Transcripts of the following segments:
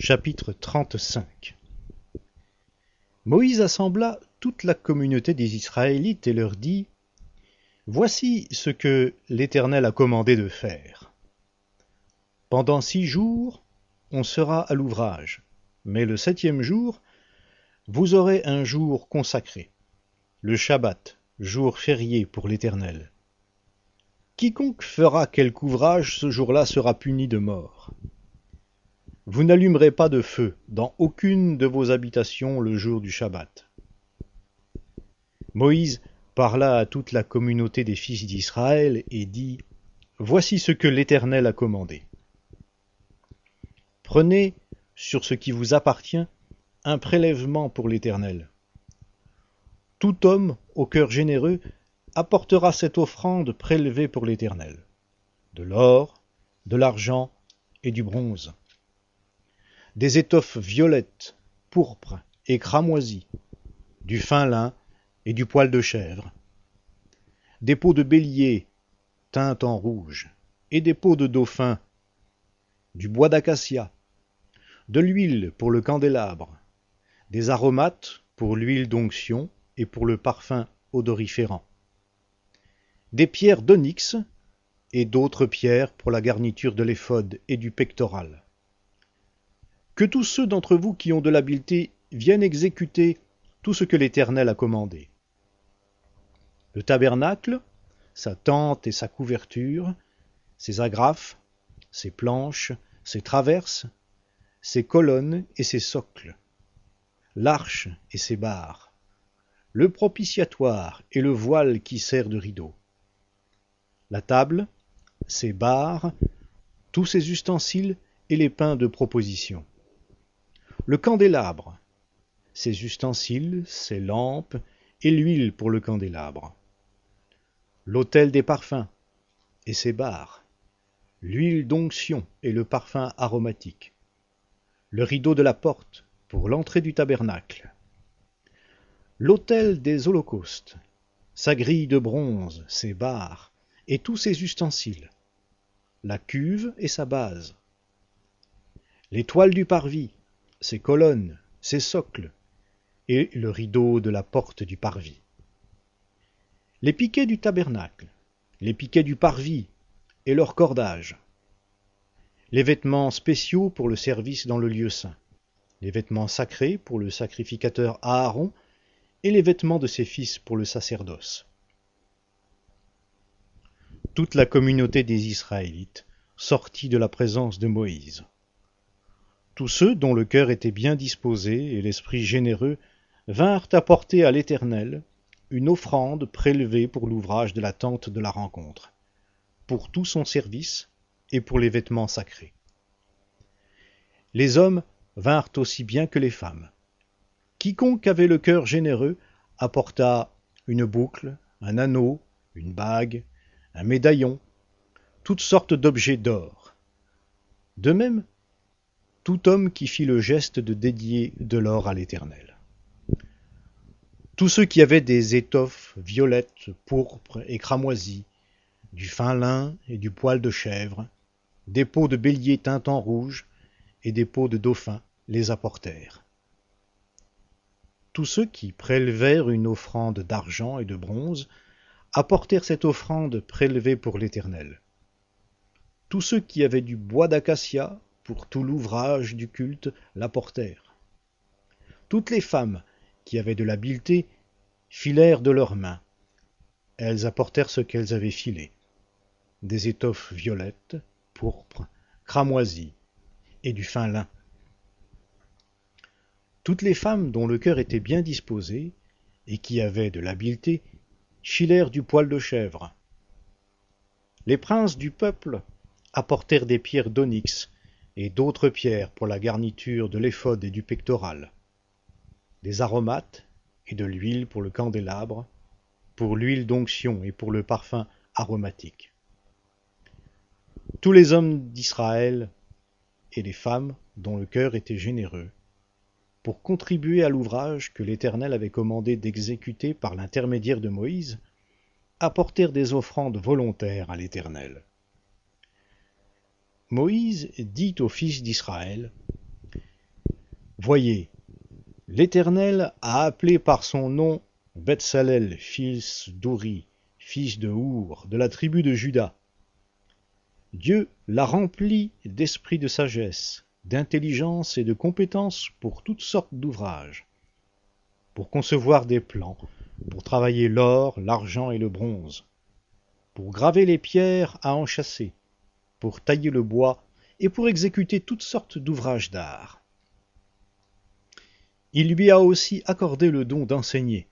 Chapitre 35. Moïse assembla toute la communauté des Israélites et leur dit : Voici ce que l'Éternel a commandé de faire. Pendant 6 jours, on sera à l'ouvrage, mais le 7e jour, vous aurez un jour consacré, le Shabbat, jour férié pour l'Éternel. Quiconque fera quelque ouvrage ce jour-là sera puni de mort. Vous n'allumerez pas de feu dans aucune de vos habitations le jour du Shabbat. Moïse parla à toute la communauté des fils d'Israël et dit : Voici ce que l'Éternel a commandé. Prenez sur ce qui vous appartient un prélèvement pour l'Éternel. Tout homme au cœur généreux apportera cette offrande prélevée pour l'Éternel, de l'or, de l'argent et du bronze, des étoffes violettes, pourpres et cramoisies, du fin lin et du poil de chèvre, des peaux de bélier teintes en rouge et des peaux de dauphin, du bois d'acacia, de l'huile pour le candélabre, des aromates pour l'huile d'onction et pour le parfum odoriférant, des pierres d'onyx et d'autres pierres pour la garniture de l'éphod et du pectoral. Que tous ceux d'entre vous qui ont de l'habileté viennent exécuter tout ce que l'Éternel a commandé. Le tabernacle, sa tente et sa couverture, ses agrafes, ses planches, ses traverses, ses colonnes et ses socles, l'arche et ses barres, le propitiatoire et le voile qui sert de rideau, la table, ses barres, tous ses ustensiles et les pains de proposition, le candélabre, ses ustensiles, ses lampes et l'huile pour le candélabre, l'autel des parfums et ses barres, l'huile d'onction et le parfum aromatique, le rideau de la porte pour l'entrée du tabernacle, l'autel des holocaustes, sa grille de bronze, ses barres et tous ses ustensiles, la cuve et sa base, les toiles du parvis, ses colonnes, ses socles, et le rideau de la porte du parvis, les piquets du tabernacle, les piquets du parvis et leurs cordages, les vêtements spéciaux pour le service dans le lieu saint, les vêtements sacrés pour le sacrificateur Aaron et les vêtements de ses fils pour le sacerdoce. Toute la communauté des Israélites sortit de la présence de Moïse. Tous ceux dont le cœur était bien disposé et l'esprit généreux vinrent apporter à l'Éternel une offrande prélevée pour l'ouvrage de la tente de la rencontre, pour tout son service et pour les vêtements sacrés. Les hommes vinrent aussi bien que les femmes. Quiconque avait le cœur généreux apporta une boucle, un anneau, une bague, un médaillon, toutes sortes d'objets d'or. De même, tout homme qui fit le geste de dédier de l'or à l'Éternel. Tous ceux qui avaient des étoffes violettes, pourpres et cramoisies, du fin lin et du poil de chèvre, des peaux de bélier teintes en rouge et des peaux de dauphin les apportèrent. Tous ceux qui prélevèrent une offrande d'argent et de bronze apportèrent cette offrande prélevée pour l'Éternel. Tous ceux qui avaient du bois d'acacia pour tout l'ouvrage du culte l'apportèrent. Toutes les femmes qui avaient de l'habileté filèrent de leurs mains. Elles apportèrent ce qu'elles avaient filé, des étoffes violettes, pourpres, cramoisies et du fin lin. Toutes les femmes dont le cœur était bien disposé et qui avaient de l'habileté filèrent du poil de chèvre. Les princes du peuple apportèrent des pierres d'onyx et d'autres pierres pour la garniture de l'éphod et du pectoral, des aromates et de l'huile pour le candélabre, pour l'huile d'onction et pour le parfum aromatique. Tous les hommes d'Israël et les femmes dont le cœur était généreux, pour contribuer à l'ouvrage que l'Éternel avait commandé d'exécuter par l'intermédiaire de Moïse, apportèrent des offrandes volontaires à l'Éternel. Moïse dit aux fils d'Israël : Voyez, l'Éternel a appelé par son nom Betsalel, fils d'Uri, fils de Our, de la tribu de Juda. Dieu l'a rempli d'esprit de sagesse, d'intelligence et de compétence pour toutes sortes d'ouvrages, pour concevoir des plans, pour travailler l'or, l'argent et le bronze, pour graver les pierres à enchâsser, pour tailler le bois et pour exécuter toutes sortes d'ouvrages d'art. Il lui a aussi accordé le don d'enseigner,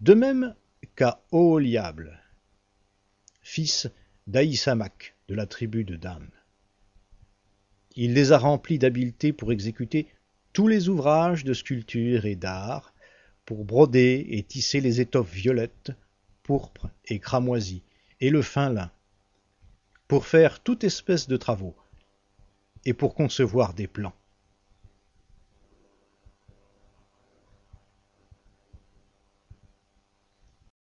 de même qu'à Oholiab, fils d'Ahisamach de la tribu de Dan. Il les a remplis d'habileté pour exécuter tous les ouvrages de sculpture et d'art, pour broder et tisser les étoffes violettes, pourpres et cramoisies, et le fin lin, pour faire toute espèce de travaux, et pour concevoir des plans.